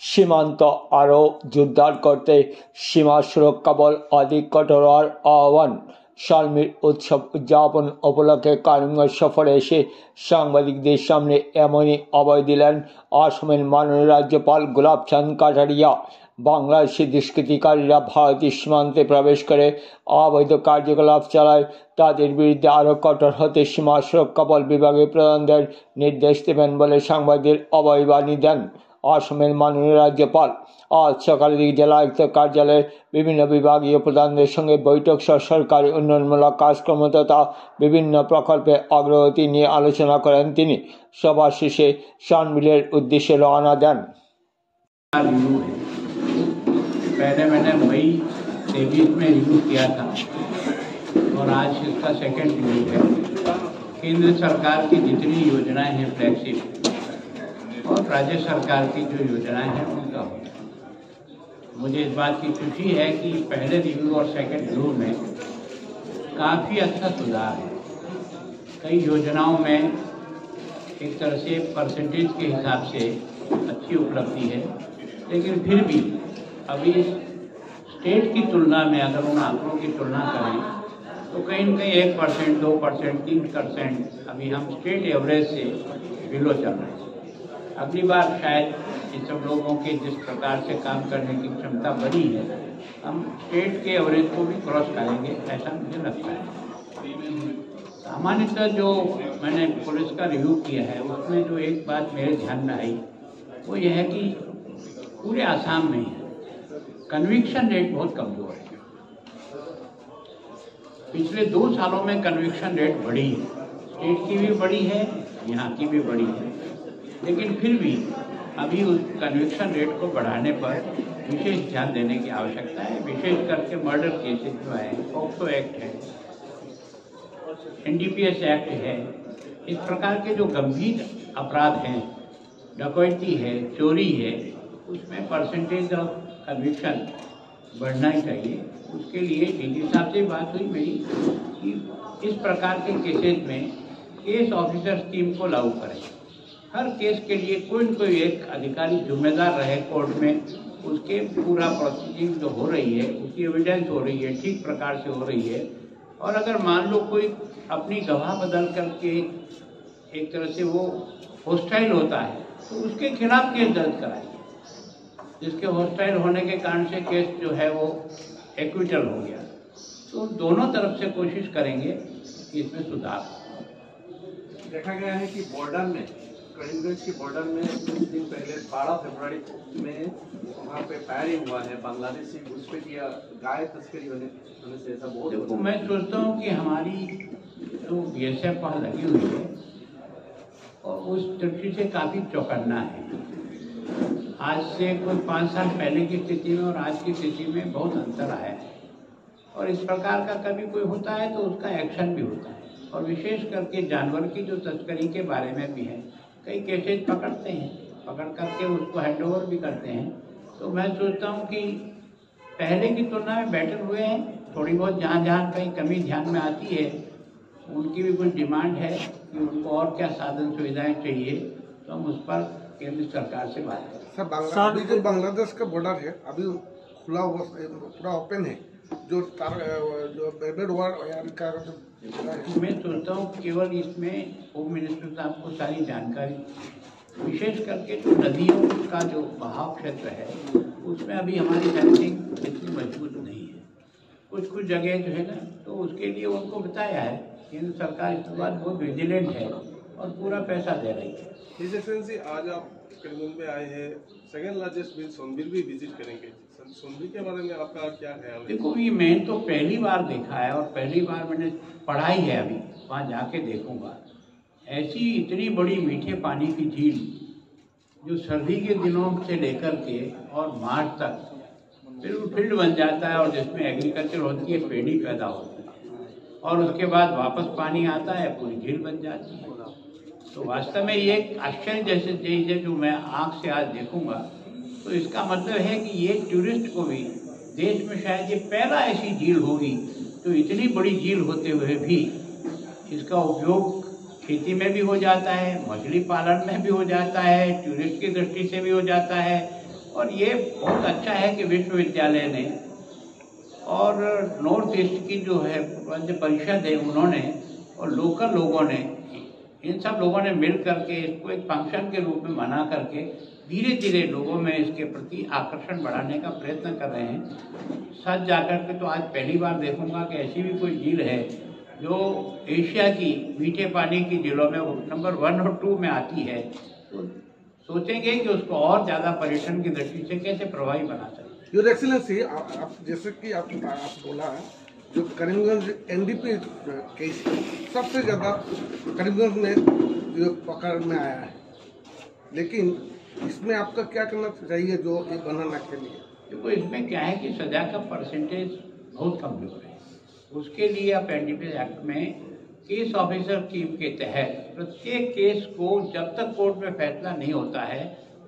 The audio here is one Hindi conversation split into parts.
সীমান্ত আরও জোরদার করতে সীমা সুরক্ষা বল অধিক কঠোর হওয়ার আহ্বান। শালমির উৎসব উদযাপন উপলক্ষে করিমগঞ্জ সফরে এসে সাংবাদিকদের সামনে এমনই অভয় দিলেন আসামের মাননীয় রাজ্যপাল গোলাপ চাঁদ কাটারিয়া। বাংলাদেশি দুষ্কৃতিকারীরা ভারতীয় সীমান্তে প্রবেশ করে অবৈধ কার্যকলাপ চালায়, তাদের বিরুদ্ধে আরও কঠোর হতে সীমা সুরক্ষা বল বিভাগীয় প্রধানদের নির্দেশ দেবেন বলে সাংবাদিকদের অভয়বাণী দেন আসামের মাননীয় রাজ্যপাল। আজ সকালে জেলা আয়ুক্ত কার্যালয়ে বিভিন্ন বিভাগীয় প্রধানদের সঙ্গে বৈঠক সহ সরকারি উন্নয়নমূলক কাজকর্ম তথা বিভিন্ন প্রকল্পের অগ্রগতি নিয়ে আলোচনা করেন তিনি। সভা শেষে শালমিলের उद्देश्य रवाना दें। पहले मैंने मई 23 में रिव्यू किया था और आज इसका सेकंड रिव्यू है। केंद्र सरकार की जितनी योजनाएं हैं फ्लैगशिप और राज्य सरकार की जो योजनाएं हैं उनका होता है। मुझे इस बात की खुशी है कि पहले रिव्यू और सेकंड रिव्यू में काफ़ी अच्छा सुधार है। कई योजनाओं में एक तरह से परसेंटेज के हिसाब से अच्छी उपलब्धि है, लेकिन फिर भी अभी स्टेट की तुलना में अगर उन आंकड़ों की तुलना करें तो कहीं न कहीं 1%, 2%, 3% अभी हम स्टेट एवरेज से बिलो चल रहे हैं। अगली बार शायद इन सब लोगों के जिस प्रकार से काम करने की क्षमता बढ़ी है, हम स्टेट के एवरेज को भी क्रॉस करेंगे, ऐसा मुझे लगता है। सामान्यतः जो मैंने पुलिस का रिव्यू किया है उसमें जो एक बात मेरे ध्यान में आई वो यह है कि पूरे आसाम में कन्विक्शन रेट बहुत कमजोर है। पिछले 2 सालों में कन्विक्शन रेट बढ़ी है, स्टेट की भी बढ़ी है, यहाँ की भी बढ़ी है, लेकिन फिर भी अभी उस कन्विक्शन रेट को बढ़ाने पर विशेष ध्यान देने की आवश्यकता है। विशेष करके मर्डर केसेस जो है, पॉक्सो एक्ट है, NDPS एक्ट है, इस प्रकार के जो गंभीर अपराध हैं, डकैती है, चोरी है, उसमें परसेंटेज ऑफ कन्विक्शन बढ़ना ही चाहिए। उसके लिए डीजी साहब से बात हुई मेरी कि इस प्रकार के केसेस में केस ऑफिसर स्कीम को लागू करें। हर केस के लिए कोई न कोई एक अधिकारी जिम्मेदार रहे कोर्ट में, उसके पूरा प्रोसीजिंग जो हो रही है, उसकी एविडेंस हो रही है, ठीक प्रकार से हो रही है, और अगर मान लो कोई अपनी गवाह बदल करके एक तरह से वो होस्टाइल होता है तो उसके खिलाफ केस दर्ज कराइए, जिसके होस्टाइल होने के कारण से केस जो है वो एक्विटल हो गया। तो दोनों तरफ से कोशिश करेंगे कि इसमें सुधार। देखा गया है कि बॉर्डर में, करीमगंज की बॉर्डर में कुछ दिन पहले 12 फरवरी में वहाँ पे फायरिंग हुआ है, बांग्लादेशी घुसपैठिया गाय तस्करी होने से ऐसा बहुत। देखो, मैं सोचता हूँ कि हमारी जो BSF वहाँ लगी हुई है और उस दृष्टि से काफ़ी चौकन्ना है। आज से कोई 5 साल पहले की स्थिति में और आज की स्थिति में बहुत अंतर आया है, और इस प्रकार का कभी कोई होता है तो उसका एक्शन भी होता है, और विशेष करके जानवर की जो तस्करी के बारे में भी है, कई केसेज पकड़ते हैं, पकड़ करके उसको हैंडओवर भी करते हैं। तो मैं सोचता हूँ कि पहले की तुलना में बेटर हुए हैं। थोड़ी बहुत जहाँ जहाँ कहीं कमी ध्यान में आती है, उनकी भी कुछ डिमांड है कि उनको और क्या साधन सुविधाएं चाहिए, तो हम उस पर केंद्र सरकार से बात करें। अभी जो बांग्लादेश का बॉर्डर है अभी खुला हुआ पूरा ओपन है, जो बेबेड वार का मैं सोचता हूँ केवल इसमें होम मिनिस्टर साहब को सारी जानकारी, विशेष करके जो नदियों का जो बहाव क्षेत्र है उसमें अभी हमारी फेंसिंग इतनी मजबूत नहीं है। कुछ जगह जो है ना, तो उसके लिए उनको बताया है केंद्र सरकार इस बात बहुत विजिलेंट है और पूरा पैसा दे रही है। हिज एक्सेलेंसी, आज आप करीमगंज में आए हैं, सेकेंड लार्जेस्ट बिल सोनभद्र भी विजिट करेंगे। सोनभद्र के बारे में आपका क्या ख्याल है? देखो, ये मैंने तो पहली बार देखा है और पहली बार मैंने पढ़ा ही है, अभी वहाँ जाके देखूंगा। ऐसी इतनी बड़ी मीठे पानी की झील जो सर्दी के दिनों से लेकर के और मार्च तक फिर फील्ड बन जाता है और जिसमें एग्रीकल्चर होती है, पेड़ी पैदा होती है, और उसके बाद वापस पानी आता है, पूरी झील बन जाती है। तो वास्तव में ये एक आश्चर्य जैसे चीज़ है जो मैं आँख से आज देखूंगा। तो इसका मतलब है कि ये टूरिस्ट को भी देश में शायद ये पहला ऐसी झील होगी तो इतनी बड़ी झील होते हुए भी इसका उपयोग खेती में भी हो जाता है, मछली पालन में भी हो जाता है, टूरिस्ट की दृष्टि से भी हो जाता है, और ये बहुत अच्छा है कि विश्वविद्यालय ने और नॉर्थ ईस्ट की जो है राज्य परिषद है उन्होंने और लोकल लोगों ने, इन सब लोगों ने मिल करके इसको एक फंक्शन के रूप में मना करके धीरे धीरे लोगों में इसके प्रति आकर्षण बढ़ाने का प्रयत्न कर रहे हैं। सच जाकर के तो आज पहली बार देखूंगा कि ऐसी भी कोई झील है जो एशिया की मीठे पानी की झीलों में नंबर 1 और 2 में आती है। तो सोचेंगे कि उसको और ज़्यादा पर्यटन की दृष्टि से कैसे प्रभावी बना सकते। योर एक्सीलेंसी, आप जैसे कि आप बोला जो करीमगंज एनडीपी केस सबसे ज़्यादा करीमगंज में जो पकड़ में आया है, लेकिन इसमें आपका क्या करना चाहिए जो ये बनाना के लिए? देखो, इसमें क्या है कि सजा का परसेंटेज बहुत कमजोर है। उसके लिए आप एनडीपी एक्ट में केस ऑफिसर टीम के तहत प्रत्येक केस को जब तक कोर्ट में फैसला नहीं होता है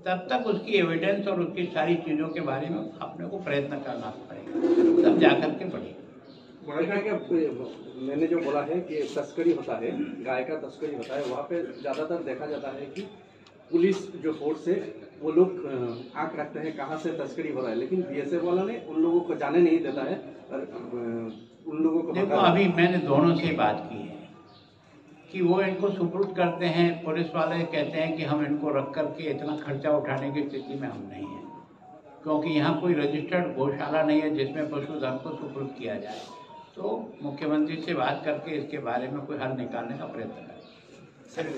तब तक उसकी एविडेंस और उसकी सारी चीज़ों के बारे में अपने को प्रयत्न करना पड़ेगा, तब जाकर के बढ़ेगा। मैंने जो बोला है कि तस्करी होता है, गाय का तस्करी होता है, वहाँ पे ज़्यादातर देखा जाता है कि पुलिस जो फोर्स है वो लोग आंख रखते हैं कहाँ से तस्करी हो रहा है, लेकिन बीएसएफ वाला ने उन लोगों को जाने नहीं देता है और उन लोगों को देखो, अभी मैंने दोनों से बात की है कि वो इनको सुपुर्द करते हैं, पुलिस वाले कहते हैं कि हम इनको रख करके इतना खर्चा उठाने की स्थिति में हम नहीं हैं, क्योंकि यहाँ कोई रजिस्टर्ड गौशाला नहीं है जिसमें पशुधन को सुपुर्द किया जाए। तो मुख्यमंत्री से बात करके इसके बारे में कोई हल निकालने का प्रयत्न करें।